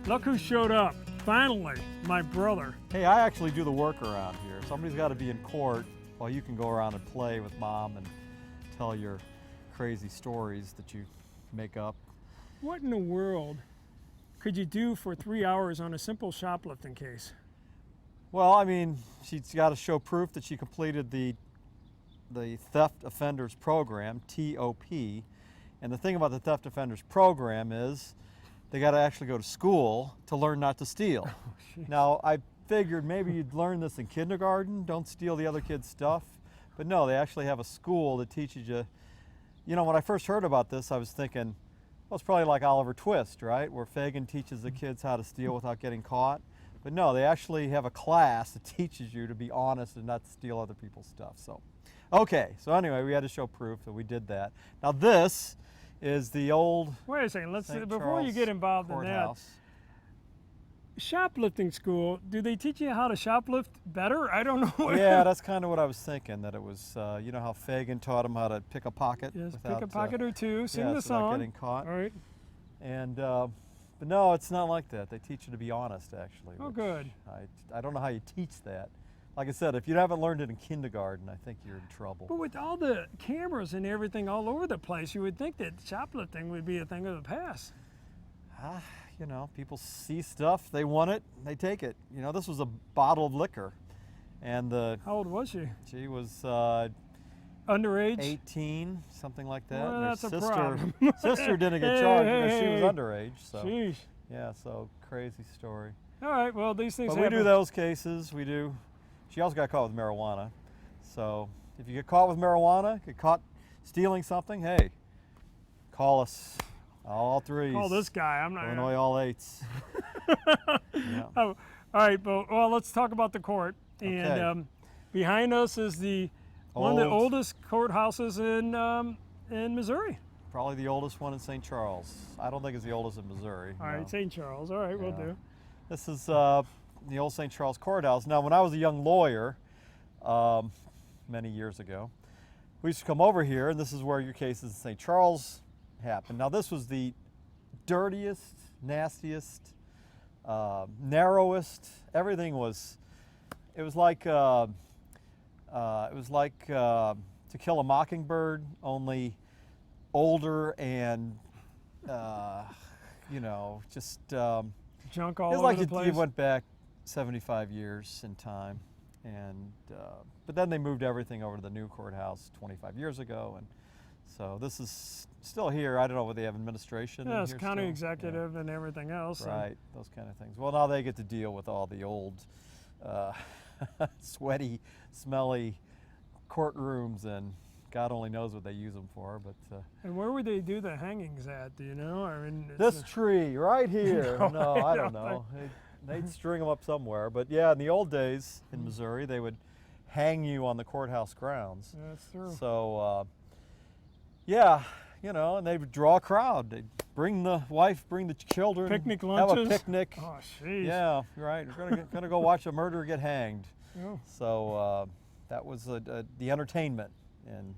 Look who showed up. Finally, my brother. Hey, I actually do the work around here. Somebody's got to be in court while you can go around and play with Mom and tell your crazy stories that you make up. What in the world could you do for 3 hours on a simple shoplifting case? Well, I mean, she's got to show proof that she completed the Theft Offenders Program, TOP. And the thing about the Theft Offenders Program is they got to actually go to school to learn not to steal. Oh, now, I figured maybe you'd learn this in kindergarten, don't steal the other kids' stuff. But no, they actually have a school that teaches you. You know, when I first heard about this, I was thinking, well, it's probably like Oliver Twist, right? Where Fagin teaches the kids how to steal without getting caught. But no, they actually have a class that teaches you to be honest and not steal other people's stuff. So, okay, so anyway, we had to show proof that we did that. Now this is the old Wait a second, let's St. before you get involved in that. Courthouse. Shoplifting school, do they teach you how to shoplift better? I don't know. Yeah, that's kind of what I was thinking, that it was, you know how Fagin taught him how to pick a pocket? Yes, without, pick a pocket or two, sing yeah, the without song. getting caught. All right. And, but no, it's not like that. They teach you to be honest, actually. Oh, which good. I don't know how you teach that. Like I said, if you haven't learned it in kindergarten, I think you're in trouble. But with all the cameras and everything all over the place, you would think that shoplifting would be a thing of the past. You know, people see stuff, they want it, they take it. You know, this was a bottle of liquor. And How old was she? she was Underage? 18, something like that. Well, And her that's a sister, problem. sister didn't get Hey, charged hey, because she was hey. underage. So Sheesh. yeah, so crazy story. All right, well, these things But we happen. do those cases. We do. She also got caught with marijuana. So if you get caught with marijuana, get caught stealing something, hey, call us. All threes. Call this guy. I'm not. Illinois all eights. Yeah. Oh, all right, well, let's talk about the court. And Okay. behind us is one of the oldest courthouses in Missouri. Probably the oldest one in St. Charles. I don't think it's the oldest in Missouri. All right, St. Charles. All right, we'll Yeah. do. This is the old St. Charles courthouse. Now, when I was a young lawyer, many years ago, we used to come over here, and this is where your cases in St. Charles happened. Now, this was the dirtiest, nastiest, narrowest. Everything was. It was like To Kill a Mockingbird, only older and you know, just. Junk all It's over like the place. you went back 75 years in time, and but then they moved everything over to the new courthouse 25 years ago, and so this is still here. I don't know whether they have administration. Yeah, in it's here county still. executive and everything else. Yeah. Right, those kind of things. Well, now they get to deal with all the old, sweaty, smelly courtrooms, and God only knows what they use them for. But And where would they do the hangings at? Do you know? I mean, this tree right here. No, No, I don't I know. They'd string them up somewhere. But yeah, in the old days in Missouri, they would hang you on the courthouse grounds. That's true. So, yeah, you know, and they would draw a crowd. They'd bring the wife, bring the children, Picnic have lunches? a picnic. Oh, jeez. Yeah, right. We're gonna go watch a murderer get hanged. Oh. So that was the entertainment in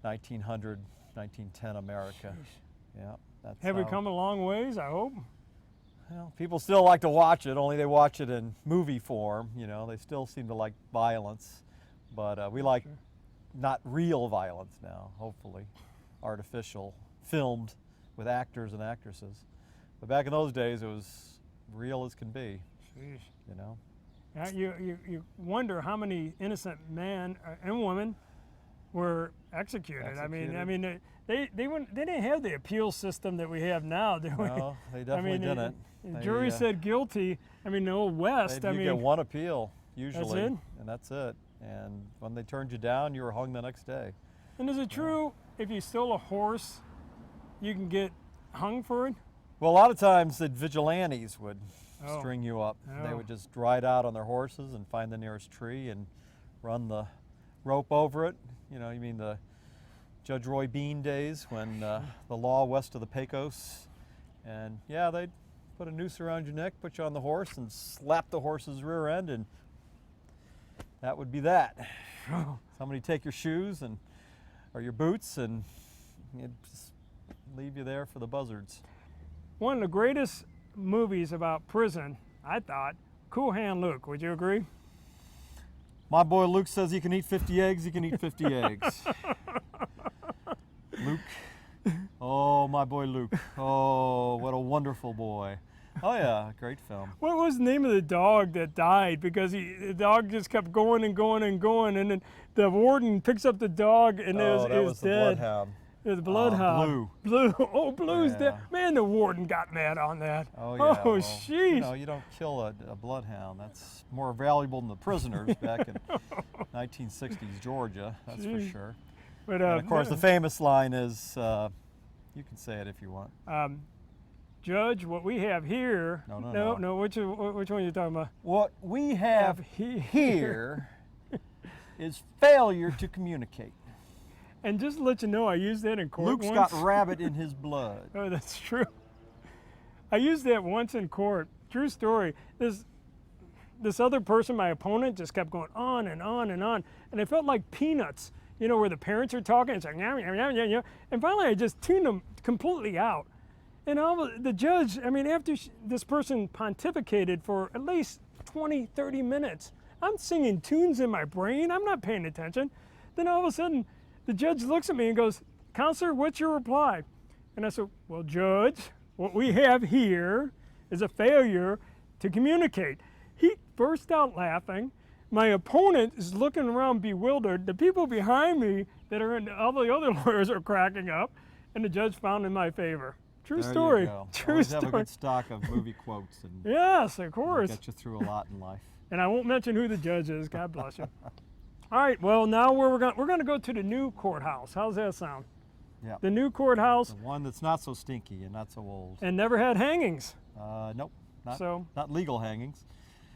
1900, 1910 America. Jeez. Yeah, that's Have we how- come a long ways, I hope? Well, people still like to watch it, only they watch it in movie form. You know, they still seem to like violence, but we like not real violence now. Hopefully, artificial, filmed with actors and actresses. But back in those days, it was real as can be. Jeez. You know. You wonder how many innocent men and women were executed. I mean, they didn't have the appeal system that we have now, do we? No, they definitely didn't. The jury said guilty. I mean, the old West. You get one appeal usually, it? and that's it. And when they turned you down, you were hung the next day. And is it true if you stole a horse, you can get hung for it? Well, a lot of times the vigilantes would Oh. string you up. They Oh. would just ride out on their horses and find the nearest tree and run the rope over it. You know, you mean the Judge Roy Bean days when the law west of the Pecos. And yeah, they'd put a noose around your neck, put you on the horse, and slap the horse's rear end, and that would be that. Somebody take your shoes or your boots, and you'd just leave you there for the buzzards. One of the greatest movies about prison, I thought, Cool Hand Luke. Would you agree? My boy Luke says he can eat 50 eggs, he can eat 50 eggs. Luke. Oh, my boy Luke. Oh, what a wonderful boy. Oh yeah, great film. What was the name of the dog that died? Because the dog just kept going and going and going, and then the warden picks up the dog and it was the dead. bloodhound. It was the bloodhound. Blue. Blue. Oh, Blue's dead. Yeah. Man, the warden got mad on that. Oh yeah. Oh, well, sheesh. you know, you don't kill a bloodhound. That's more valuable than the prisoners back in 1960s Georgia. That's for sure. But and of course, the famous line is, you can say it if you want. Judge, what we have here. No. Which one are you talking about? What we have here is failure to communicate. And just to let you know, I used that in court Luke's once. got rabbit in his blood. Oh, that's true. I used that once in court. True story. This other person, my opponent, just kept going on and on and on, and it felt like Peanuts. You know, where the parents are talking, it's like yeah, yeah, yeah, yeah. And finally, I just tuned them completely out. And the judge, I mean, after this person pontificated for at least 20, 30 minutes, I'm singing tunes in my brain. I'm not paying attention. Then all of a sudden, the judge looks at me and goes, "Counselor, what's your reply?" And I said, "Well, Judge, what we have here is a failure to communicate." He burst out laughing. My opponent is looking around bewildered. The people behind me that are in all the other lawyers are cracking up, and the judge found in my favor. True there story. You go. True Always story. have a good stock of movie quotes, and yes, of course. Get you through a lot in life. And I won't mention who the judge is. God bless you. All right. Well, now we're going to go to the new courthouse. How's that sound? Yeah. The new courthouse. The one that's not so stinky and not so old. And never had hangings. Nope. So. Not legal hangings.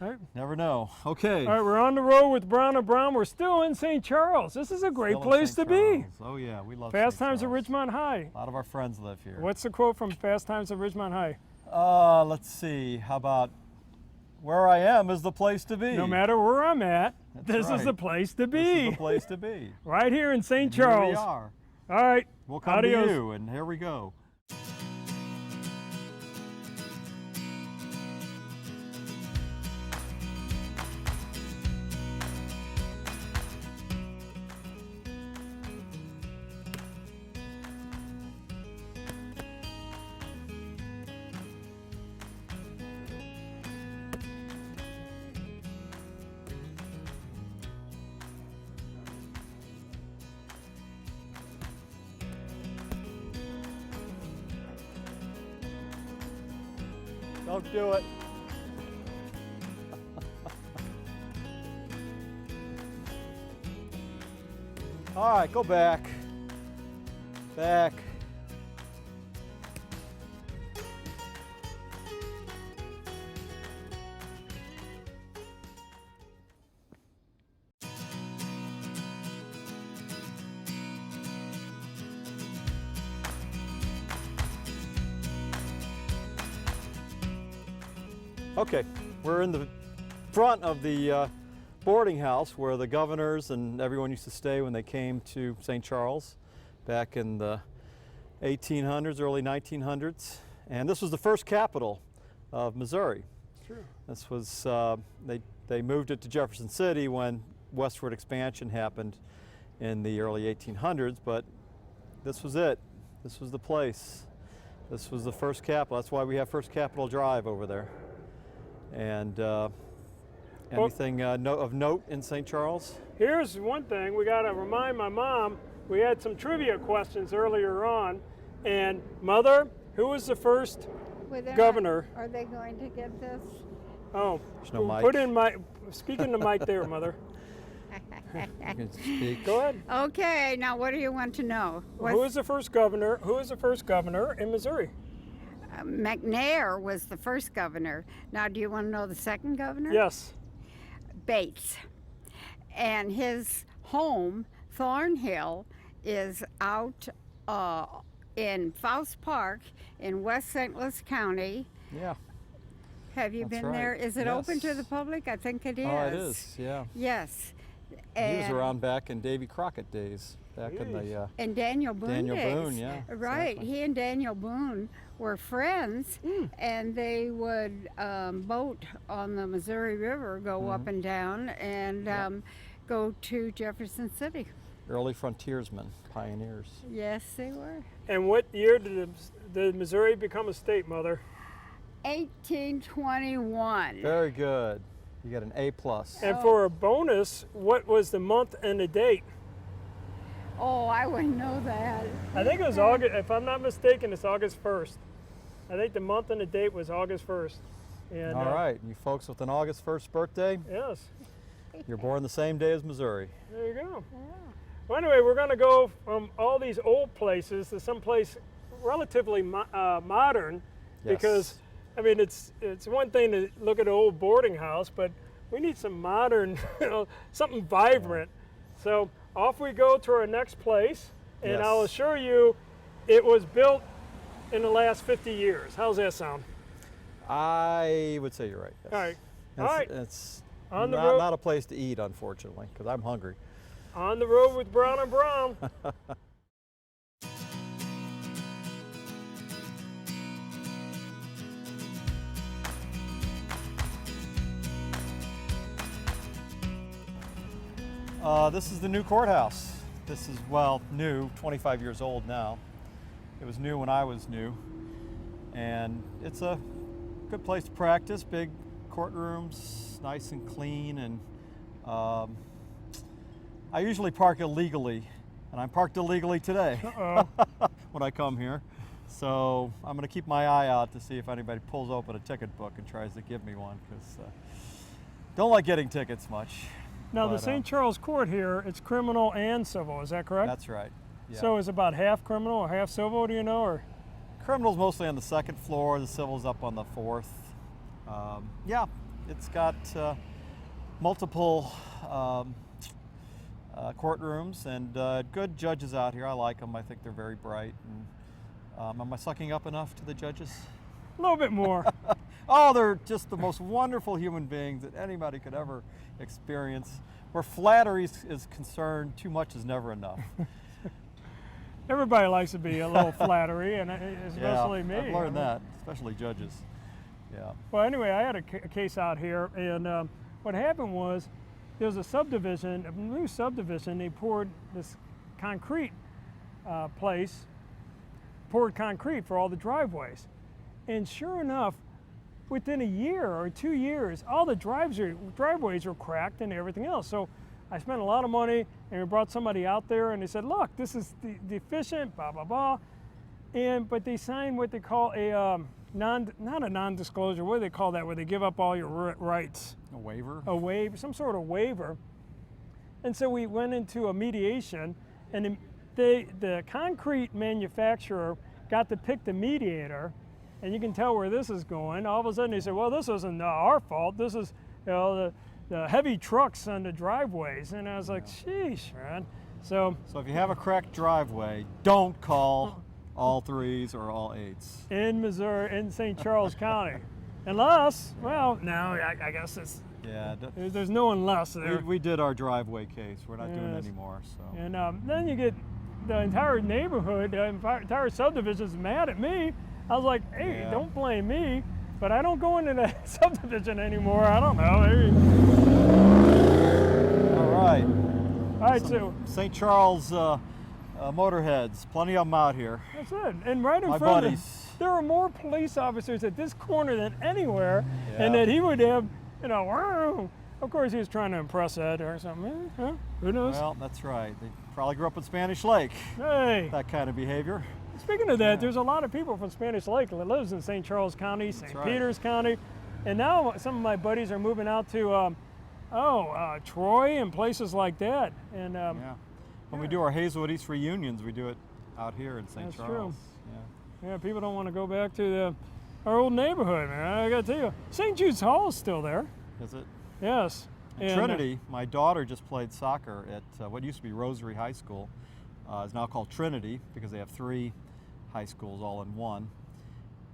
All right. Never know. Okay. All right, we're on the road with Brown and Brown. We're still in St. Charles. This is a great place to be. Oh yeah, we love Fast St. Times at Charles. Ridgemont High. A lot of our friends live here. What's the quote from Fast Times at Ridgemont High? Let's see. How about, "Where I am is the place to be." No matter where I'm at, this right. is the place to be. This is the place to be. Right here in St. And Charles. Here we are. All right. We'll come Adios. to you, and here we go. Don't do it. All right, go back. Back. Okay, we're in the front of the boarding house where the governors and everyone used to stay when they came to St. Charles back in the 1800s, early 1900s. And this was the first capital of Missouri. True. This was, they moved it to Jefferson City when westward expansion happened in the early 1800s, but this was it. This was the place. This was the first capital. That's why we have First Capitol Drive over there. And anything of note in St. Charles? Here's one thing. We got to remind my mom, we had some trivia questions earlier on. And Mother, who was the first governor? Are they going to get this? Oh, There's no mic. Put in my, speak in the mic there, Mother. You can speak. Go ahead. Okay, now what do you want to know? Who was the first governor? Who was the first governor in Missouri? McNair was the first governor. Now, do you want to know the second governor? Yes. Bates. And his home, Thornhill, is out in Faust Park in West St. Louis County. Yeah. Have you That's been right. there? Is it open to Yes. the public? I think it is. Oh, it is, yeah. Yes. He was And around back in Davy Crockett days. back in the And Daniel Boone Daniel days. Boone, yeah, Right. exactly. He and Daniel Boone were friends, and they would boat on the Missouri River, go up and down, and go to Jefferson City. early frontiersmen, pioneers. Yes, they were. And what year did Missouri become a state, Mother? 1821. Very good. You got an A+. And for a bonus, what was the month and the date? Oh, I wouldn't know that. I think it was August, if I'm not mistaken, it's August 1st. I think the month and the date was August 1st. And, All right, you folks with an August 1st birthday, Yes, you're born the same day as Missouri. there you go. Well, anyway, we're going to go from all these old places to someplace relatively modern, because, I mean, it's one thing to look at an old boarding house, but we need some modern, something vibrant. So off we go to our next place, and Yes. I'll assure you it was built in the last 50 years. How's that sound? I would say you're right. Yes. All right. It's, All right. It's On the road. not a place to eat, unfortunately, because I'm hungry. On the road with Brown and Brown. This is the new courthouse. This is, well, new, 25 years old now. It was new when I was new. And it's a good place to practice, big courtrooms, nice and clean. And I usually park illegally, and I'm parked illegally today when I come here. So I'm going to keep my eye out to see if anybody pulls open a ticket book and tries to give me one, because don't like getting tickets much. Now, the But, St. Charles court here, it's criminal and civil, is that correct? That's right. Yeah. So is about half criminal or half civil, do you know? Or Criminal's mostly on the second floor, the civil's up on the fourth. Yeah, it's got multiple courtrooms and good judges out here. I like them. I think they're very bright. And, am I sucking up enough to the judges? a little bit more. Oh, they're just the most wonderful human beings that anybody could ever experience. Where flattery is concerned, too much is never enough. Everybody likes to be a little flattery, and especially me. I've learned that, especially judges. Yeah. Well, anyway, I had a case out here, and what happened was there was a subdivision, a new subdivision. They poured this concrete poured concrete for all the driveways. And sure enough, within a year or 2 years, all the driveways were cracked and everything else. So I spent a lot of money, and we brought somebody out there, and they said, look, this is deficient, blah, blah, blah. But they signed what they call a, not a non-disclosure, what do they call that, where they give up all your rights? A waiver? A waiver, some sort of waiver. And so we went into a mediation, and the concrete manufacturer got to pick the mediator, and you can tell where this is going. All of a sudden they said, well, this isn't our fault. This is the heavy trucks on the driveways. And I was like, sheesh, man. So if you have a cracked driveway, don't call all 3s or all 8s. in Missouri, in St. Charles County, unless, well, now I guess it's, Yeah, there's no unless there. we did our driveway case. We're not doing it Yes. anymore. So And then you get the entire neighborhood, the entire subdivision is mad at me. I was like, hey, Yeah. don't blame me, but I don't go into the subdivision anymore. I don't know. Maybe. all right, All right, so St. Charles motorheads, plenty of them out here. that's it. And right in My front buddies. of there are more police officers at this corner than anywhere, and Yeah. that he would have, "Whoa." Of course, he was trying to impress Ed or something. Huh? Who knows? Well, that's right. They probably grew up in Spanish Lake. Hey. That kind of behavior. Speaking of that, there's a lot of people from Spanish Lake that lives in St. Charles County, St. right. Peters County, and now some of my buddies are moving out to Troy and places like that. And Yeah. When we do our Hazelwood East reunions, we do it out here in St. That's Charles. true. Yeah. yeah, people don't want to go back to our old neighborhood, man. I got to tell you, St. Jude's Hall is still there. Is it? Yes. And Trinity, my daughter just played soccer at what used to be Rosary High School. Is now called Trinity because they have 3 high schools all in one.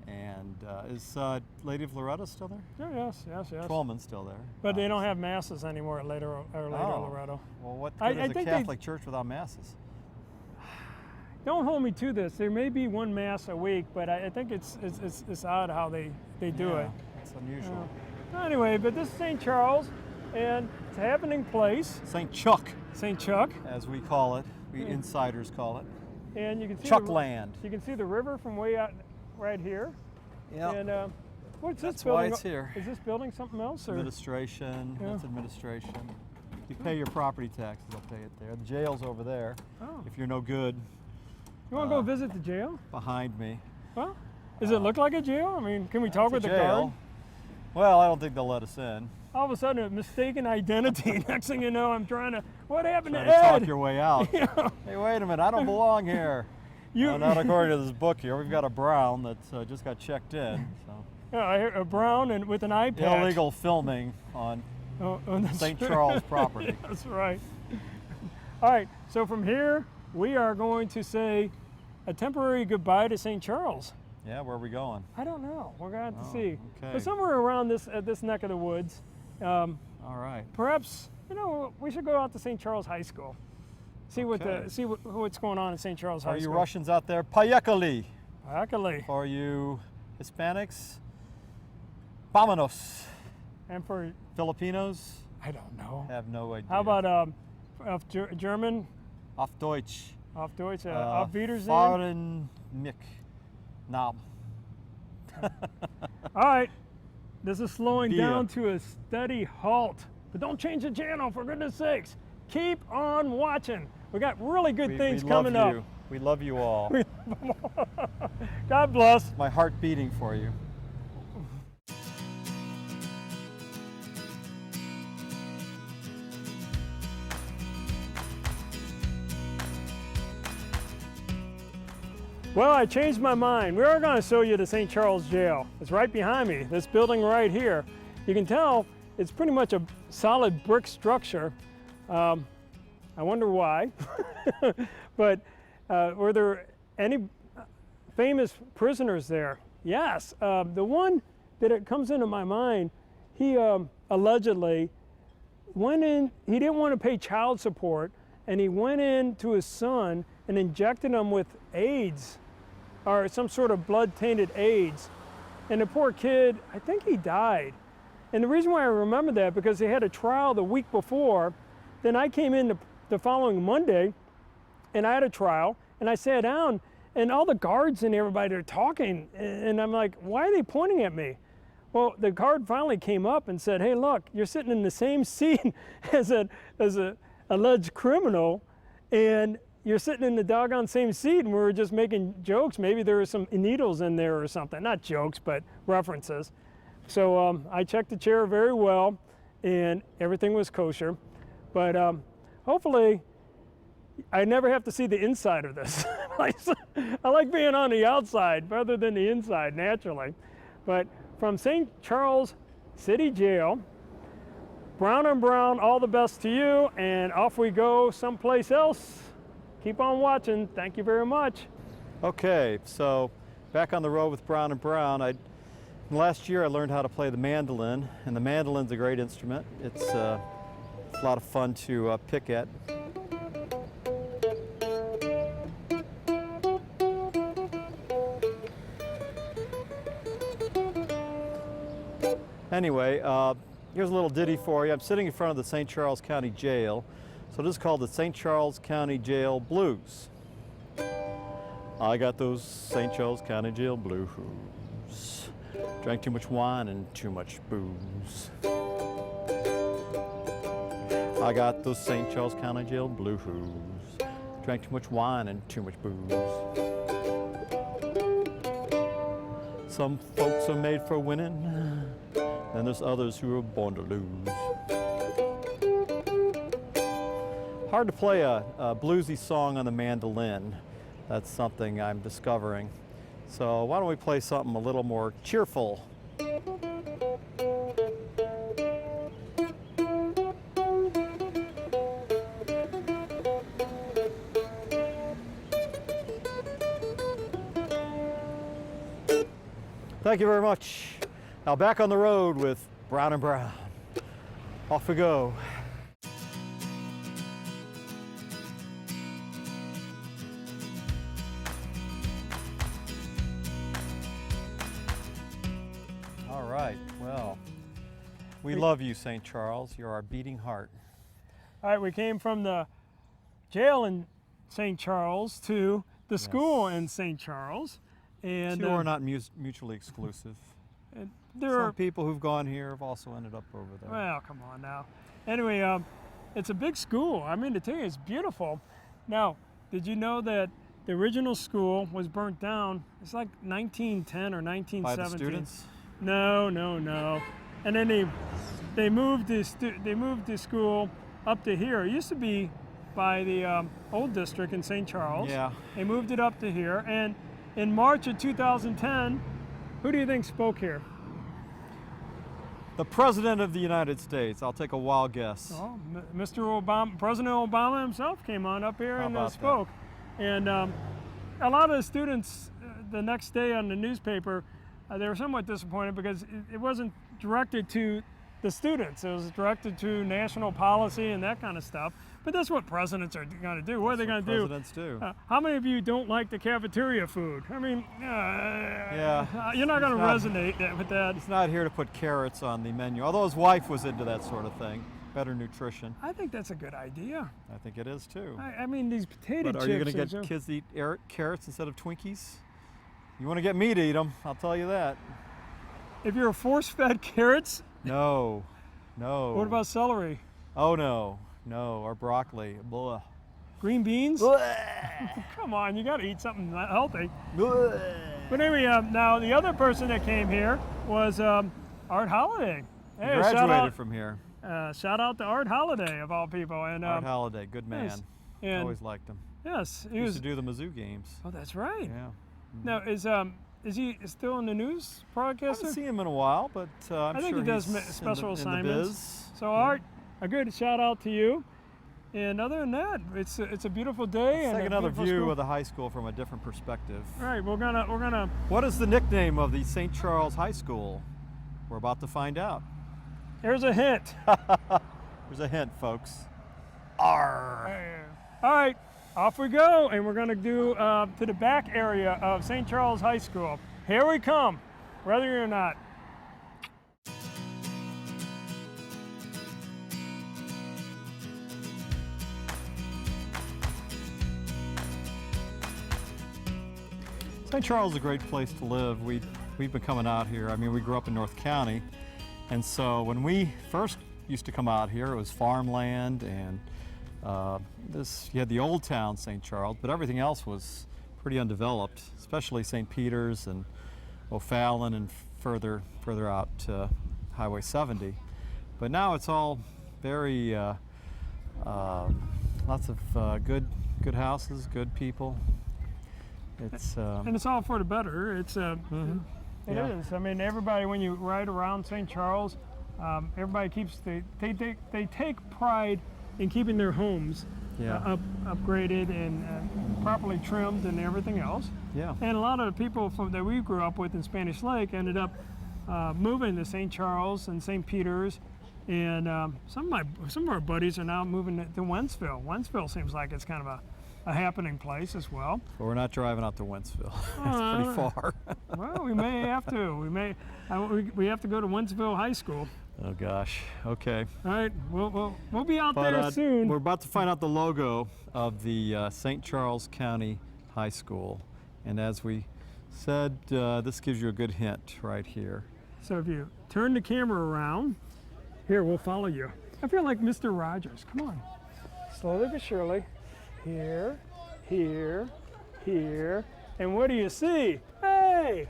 And is Lady of Loretto still there? Yes. Twelman's still there. But they don't have masses anymore at later Oh. Loretto. Well, what I good is a think they- Catholic church without masses? don't hold me to this. There may be one mass a week, but I think it's odd how they do Yeah, it. it's unusual. Anyway, but this is St. Charles, and it's a happening place. St. Chuck, St. Chuck, as we call it. We insiders call it. and you can see Chuckland. You can see the river from way out right here. Yeah. And what's this That's building? why it's here. Is this building something else? Or? Administration. Yeah. That's administration. You pay your property taxes, they'll pay it there. The jail's over there. Oh. If you're no good, You want to go visit the jail? behind me. Well, does it look like a jail? I mean, can we talk with It's the a guard? jail. Well, I don't think they'll let us in. All of a sudden, a mistaken identity. Next thing you know, I'm trying to. What happened Try to to Ed? talk your way out. Yeah. Hey, wait a minute, I don't belong here. You. Not according to this book here. We've got a Brown that just got checked in. So. Yeah, I hear a brown and with an eye patch. Illegal filming on On the St. street. Charles property. That's right. All right, so from here, we are going to say a temporary goodbye to St. Charles. Yeah, where are we going? I don't know. We're going to have to Oh, see. okay. But somewhere around this neck of the woods, All right. perhaps, we should go out to St. Charles High School. See Okay. what's going on at St. Charles High Are you School. Russians out there? Payekali. Luckily. For you Hispanics? Vámonos. And for, Filipinos? I don't know. Have no idea. How about auf German, Auf Deutsch? auf Deutsch, auf Wiedersehen? Fahren mich. Nam. All right, this is slowing Beer. down to a steady halt. But don't change the channel, for goodness sakes. Keep on watching. We got really good things coming love up. you. We love you all. God bless. My heart beating for you. Well, I changed my mind. We are going to show you the St. Charles Jail. It's right behind me, this building right here. You can tell it's pretty much a solid brick structure. I wonder why. But were there any famous prisoners there? Yes. The one that it comes into my mind, he allegedly went in, he didn't want to pay child support, and he went in to his son and injected him with AIDS, or some sort of blood-tainted AIDS. And the poor kid, I think he died. And the reason why I remember that, because they had a trial the week before. Then I came in the following Monday, and I had a trial, and I sat down, and all the guards and everybody are talking, and I'm like, why are they pointing at me? Well, the guard finally came up and said, hey, look, you're sitting in the same seat as a alleged criminal, and you're sitting in the doggone same seat, and we were just making jokes. Maybe there were some needles in there or something. Not jokes, but references. So I checked the chair very well, and everything was kosher. But hopefully, I never have to see the inside of this. I like being on the outside rather than the inside, naturally. But from St. Charles City Jail, Brown and Brown, all the best to you, and off we go someplace else. Keep on watching. Thank you very much. Okay, so back on the road with Brown and Brown. Last year I learned how to play the mandolin, and the mandolin's a great instrument. It's a lot of fun to pick at. Anyway, here's a little ditty for you. I'm sitting in front of the St. Charles County Jail. So this is called the St. Charles County Jail Blues. I got those St. Charles County Jail blues. Drank too much wine and too much booze. I got those St. Charles County Jail blues. Drank too much wine and too much booze. Some folks are made for winning, and there's others who are born to lose. Hard to play a bluesy song on the mandolin. That's something I'm discovering. So why don't we play something a little more cheerful? Thank you very much. Now back on the road with Brown and Brown. Off we go. We love you, St. Charles. You're our beating heart. All right, we came from the jail in St. Charles to the school in St. Charles. And Two are not mutually exclusive. and there Some are, people who've gone here have also ended up over there. well, come on now. Anyway, it's a big school. I mean, to tell you, it's beautiful. Now, did you know that the original school was burnt down? It's like 1910 or 1917. By the students? No. And then they moved the school up to here. It used to be by the old district in St. Charles. Yeah. They moved it up to here. And in March of 2010, who do you think spoke here? The President of the United States. I'll take a wild guess. Oh, Mr. Obama, President Obama himself came on up here How and about spoke. And a lot of the students the next day on the newspaper, they were somewhat disappointed because it wasn't directed to the students. It was directed to national policy and that kind of stuff. But that's what presidents are going to do. What are they going to do? Presidents do. How many of you don't like the cafeteria food? I mean, you're not going to resonate with that. He's not here to put carrots on the menu, although his wife was into that sort of thing. Better nutrition. I think that's a good idea. I think it is too. I mean, these potato But chips. are you going to get kids to eat carrots instead of Twinkies? You want to get me to eat them, I'll tell you that. If you're force-fed carrots, No. what about celery? Oh no, or broccoli. Blah. Green beans? Come on, you got to eat something healthy. But anyway, now the other person that came here was Art Holiday. He Hey, graduated from here. shout out to Art Holiday of all people. And Art Holiday, good man. yes, and- Always liked him. yes, he Used was. to do the Mizzou games. Oh, that's right. Yeah. Now is he still in the news I broadcaster? haven't seen him in a while, but I'm I think sure he does he's special in the assignments. biz. So Art, a good shout out to you. And other than that, it's a beautiful day. Let's and take a another beautiful view school. of the high school from a different perspective. All right, we're gonna. What is the nickname of the St. Charles High School? We're about to find out. There's a hint. There's a hint, folks. Arr. All right, off we go, and we're gonna do to the back area of St. Charles High School. Here we come, whether or not. St. Charles is a great place to live. We've been coming out here. I mean, we grew up in North County, and so when we first used to come out here, it was farmland, and you had the old town St. Charles, but everything else was pretty undeveloped, especially St. Peter's and O'Fallon and further out to Highway 70. But now it's all very lots of good houses, good people. It's And it's all for the better. It Yeah. is. I mean, everybody, when you ride around St. Charles, everybody they take pride in keeping their homes Yeah. upgraded and properly trimmed and everything else. yeah. And a lot of the people that we grew up with in Spanish Lake ended up moving to St. Charles and St. Peter's, and some of our buddies are now moving to Wentzville. Wentzville seems like it's kind of a happening place as well. But we're not driving out to Wentzville. It's pretty far. Well, we may have to. We have to go to Wentzville High School. Oh gosh. Okay. All right, we'll be out But there soon. we're about to find out the logo of the St. Charles County High School, and as we said, this gives you a good hint right here. So if you turn the camera around, here, we'll follow you. I feel like Mr. Rogers. Come on. Slowly but surely. Here, here, here. And what do you see? Hey!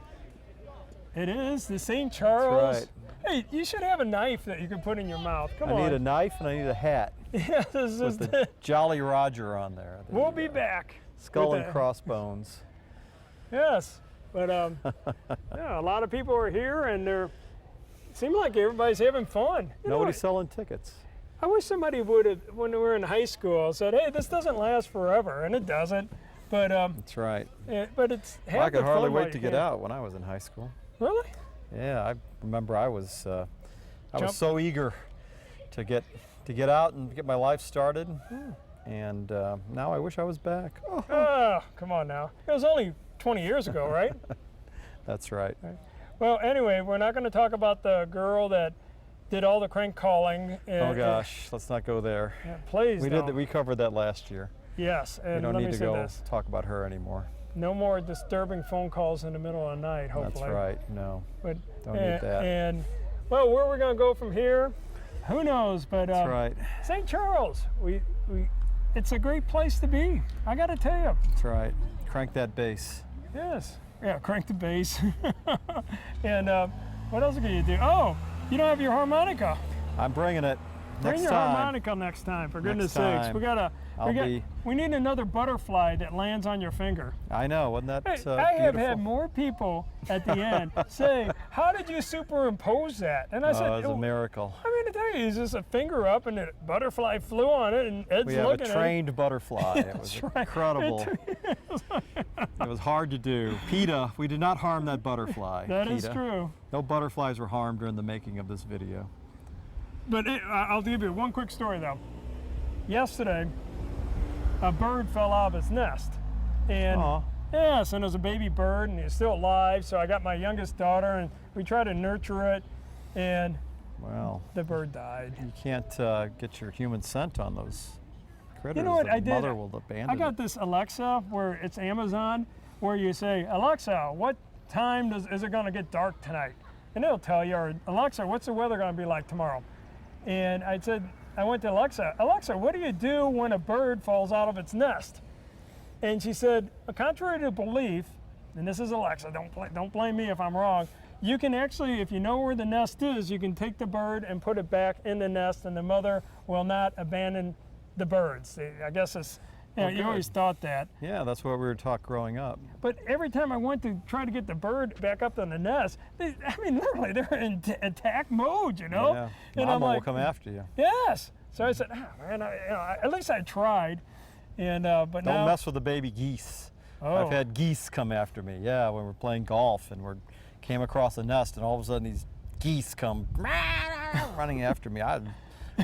It is the St. Charles. right. Hey, you should have a knife that you can put in your mouth. Come I on. need a knife and I need a hat Yeah, this is with the Jolly Roger on there. We'll be back. Skull with and the- crossbones. Yes, but yeah, a lot of people are here, and it seems like everybody's having fun. You know Nobody's what? selling tickets. I wish somebody would have, when we were in high school, said, "Hey, this doesn't last forever," and it doesn't. But That's right. but it's. Well, I could hardly fun while wait you to get can. out when I was in high school. Really? Yeah, I remember I was Jump. so eager to get out and get my life started, and now I wish I was back. Oh, Oh, come on now. It was only 20 years ago, right? that's right. Well, anyway, we're not going to talk about the girl that did all the crank calling. And, Oh gosh, let's not go there. Please We don't. did that. We covered that last year. Yes, We and don't let need me to say go this. talk about her anymore. No more disturbing phone calls in the middle of the night, hopefully. That's right. No, But, don't need that. And, well, where are we going to go from here? Who knows? But That's right. St. Charles, it's a great place to be. I got to tell you. That's right. Crank that bass. Yes. Yeah, crank the bass. And what else can you do? Oh, you don't have your harmonica. I'm bringing it. Bring Next your time. harmonica next time, for goodness Next sakes. time. We need another butterfly that lands on your finger. I know, wasn't that Hey, I have beautiful? had more people at the end say, "How did you superimpose that?" And I said, Oh, it was a miracle. I mean, to tell you, it's just a finger up and a butterfly flew on it, and Ed's We have a looking at it. trained butterfly. It was That's right. incredible. It was hard to do. PETA, we did not harm that butterfly. That is PETA. true. No butterflies were harmed during the making of this video. But I'll give you one quick story though. Yesterday, a bird fell out of its nest, and Aw. yes, and it was a baby bird, and it's still alive. So I got my youngest daughter, and we tried to nurture it, and Well, the bird died. you can't get your human scent on those critters. You know what The I did? mother will abandon I got it. this Alexa where it's Amazon, where you say, Alexa, what time is it going to get dark tonight? And it'll tell you, or Alexa, what's the weather going to be like tomorrow? And I went to Alexa, Alexa, what do you do when a bird falls out of its nest? And she said, contrary to belief, and this is Alexa, don't blame me if I'm wrong, you can actually, if you know where the nest is, you can take the bird and put it back in the nest, and the mother will not abandon the birds. I guess it's, you know, you good. always thought that. Yeah, that's what we were taught growing up. But every time I went to try to get the bird back up on the nest, literally, they're in attack mode, you know? Yeah, And Mama I'm will like, come after you. yes. So I said, man, at least I tried. And but Don't now, mess with the baby geese. Oh. I've had geese come after me. Yeah, when we're playing golf and came across a nest, and all of a sudden these geese come running after me. I'm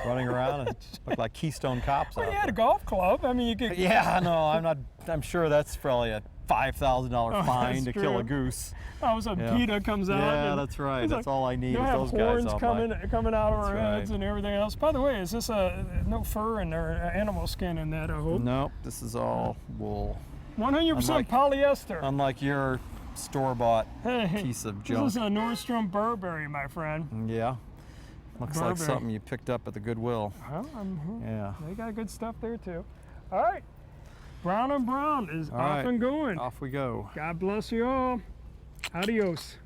running around and look like Keystone Cops well, out you had a there. golf club. I mean, you could. Yeah, no, I'm sure that's probably a $5,000 fine that's to kill true. a goose. All of a sudden, Yeah. PETA comes out. Yeah, and that's right. it's That's like, all I need They'll is have those guys horns on coming out of That's our heads right. and everything else. By the way, is this no fur and or animal skin in that? I hope. Nope, this is all wool. 100% Unlike- polyester. Unlike your store-bought Hey, piece of this junk. is a Nordstrom Burberry, my friend. Yeah. Looks like Burberry. something you picked up at the Goodwill. Well, Yeah. they got good stuff there too. All right, Brown and Brown is All off right. and going. Off we go. God bless you all. Adios.